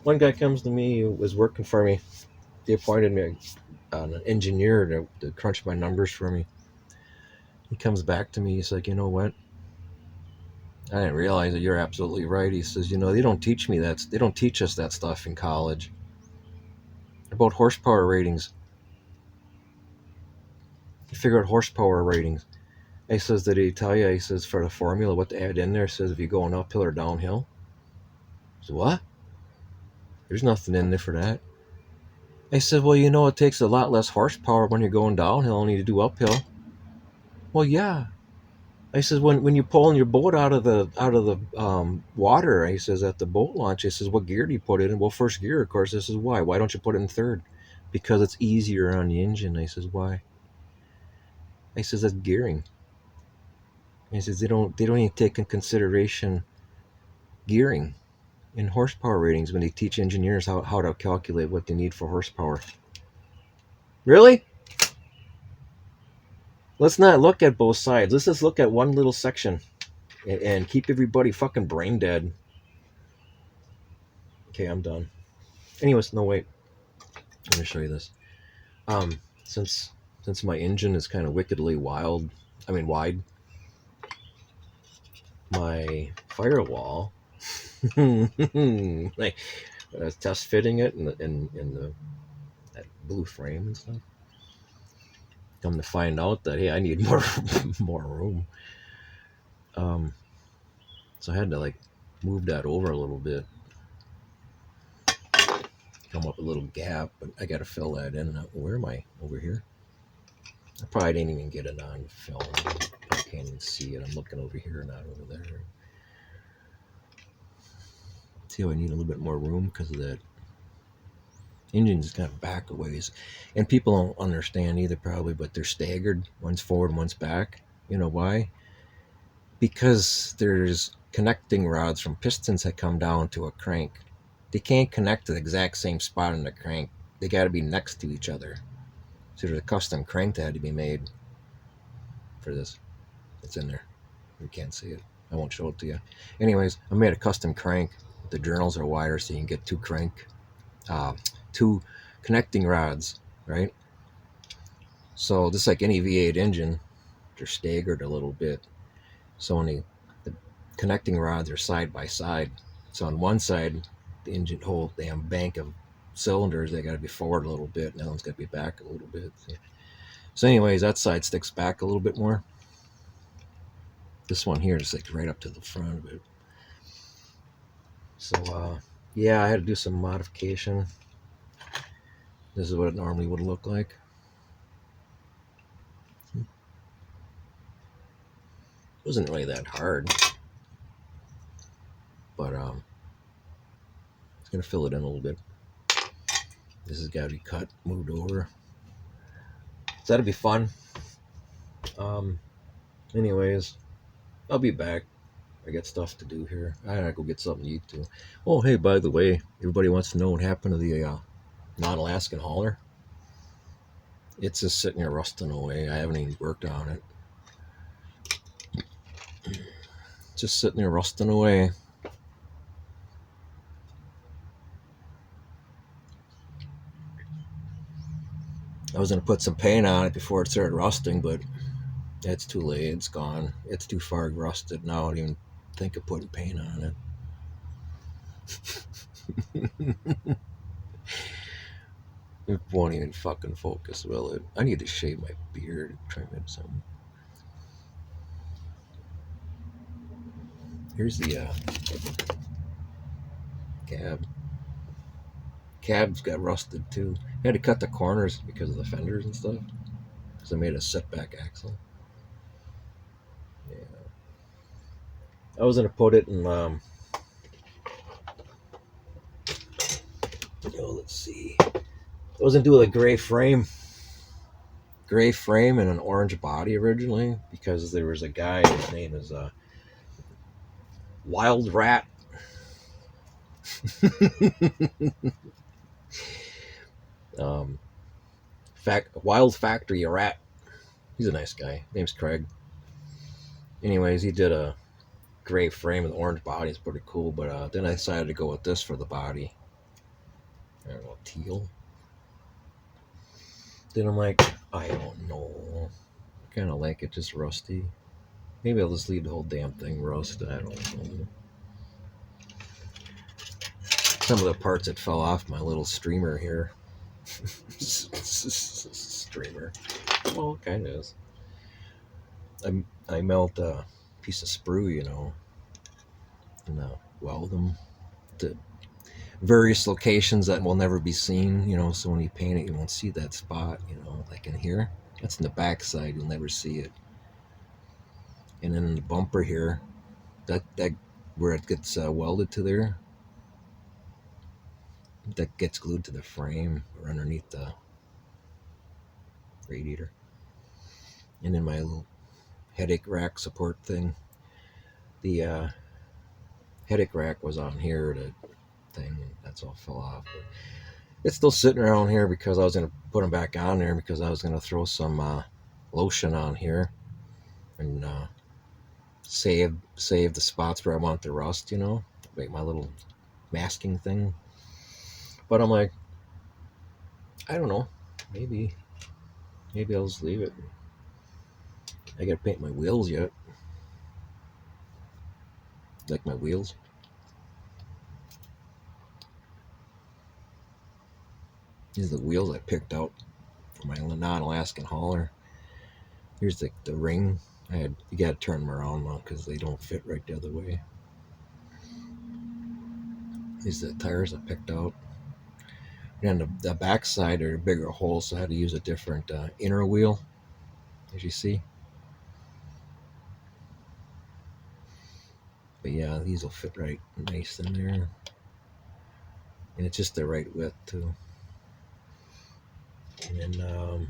one guy comes to me who was working for me. They appointed me an engineer to crunch my numbers for me. He comes back to me. He's like, you know what? I didn't realize that. You're absolutely right. He says, they don't teach me that. They don't teach us that stuff in college about horsepower ratings. You figure out horsepower ratings. He says, did he tell you? He says, for the formula, what to add in there? He says, if you're going uphill or downhill. I said, what? There's nothing in there for that. I said, well, it takes a lot less horsepower when you're going downhill and you do uphill. Well, yeah. I said, when you're pulling your boat out of the water, he says, at the boat launch, he says, what gear do you put it in? Well, first gear, of course. This is why. Why don't you put it in third? Because it's easier on the engine. I says, why? I says, that's gearing. He says, they don't even take in consideration gearing in horsepower ratings when they teach engineers how to calculate what they need for horsepower. Really? Let's not look at both sides. Let's just look at one little section and keep everybody fucking brain dead. Okay, I'm done. Anyways, no, wait. Let me show you this. Since my engine is kind of wickedly wide, my firewall, like when I was test fitting it in that blue frame and stuff, come to find out that, hey, I need more room. So I had to move that over a little bit, come up a little gap, but I got to fill that in. Where am I? Over here? I probably didn't even get it on film. I can't even see it. I'm looking over here, not over there. See how I need a little bit more room because of that engine's kind of back a ways. And people don't understand either probably, but they're staggered. One's forward, one's back. You know why? Because there's connecting rods from pistons that come down to a crank. They can't connect to the exact same spot on the crank. They got to be next to each other. So there's a custom crank that had to be made for this. It's in there. You can't see it. I won't show it to you. Anyways, I made a custom crank. The journals are wire, so you can get two connecting rods, right? So just like any V8 engine, they're staggered a little bit. So when the connecting rods are side by side. So on one side, the engine whole damn bank of cylinders, they got to be forward a little bit, and that one's got to be back a little bit. So anyways, that side sticks back a little bit more. This one here is right up to the front of it. So yeah, I had to do some modification. This is what it normally would look like. It wasn't really that hard, but it's gonna fill it in a little bit. This has got to be cut, moved over. So that'll be fun. Anyways, I'll be back. I got stuff to do here. I gotta go get something to eat too. Oh, hey, by the way, everybody wants to know what happened to the non-Alaskan hauler. It's just sitting there rusting away. I haven't even worked on it. Just sitting there rusting away. I was going to put some paint on it before it started rusting, but it's too late. It's gone. It's too far rusted now. I don't even think of putting paint on it. It won't even fucking focus, will it? I need to shave my beard and trim it some. Here's the cab. Cab's got rusted too. I had to cut the corners because of the fenders and stuff. Because I made a setback axle. Yeah. I was gonna put it in let's see. I was gonna do a gray frame and an orange body originally, because there was a guy, his name is Wild Rat. Wild Factory Rat. He's a nice guy. Name's Craig. Anyways, he did a gray frame and orange body. It's pretty cool, but then I decided to go with this for the body. I don't know, teal. Then I'm like, I don't know. I kind of like it just rusty. Maybe I'll just leave the whole damn thing rust. I don't know. Some of the parts that fell off my little streamer here. Streamer. Well, it kind of is. I melt a piece of sprue, you know, and weld them to various locations that will never be seen, you know, so when you paint it, you won't see that spot, you know, like in here. That's in the back side, you'll never see it. And then in the bumper here, that where it gets welded to there, that gets glued to the frame or underneath the radiator. And then my little headache rack support thing, the headache rack was on here, the thing, and that's all fell off. But it's still sitting around here because I was going to put them back on there because I was going to throw some lotion on here and save the spots where I want the rust, you know, make my little masking thing. But I'm like, I don't know, maybe I'll just leave it. I gotta paint my wheels yet. Like my wheels. These are the wheels I picked out for my non-Alaskan hauler. Here's the ring. You gotta turn them around now because they don't fit right the other way. These are the tires I picked out. And the back side are bigger holes, so I had to use a different inner wheel, as you see. But yeah, these will fit right nice in there. And it's just the right width too. And then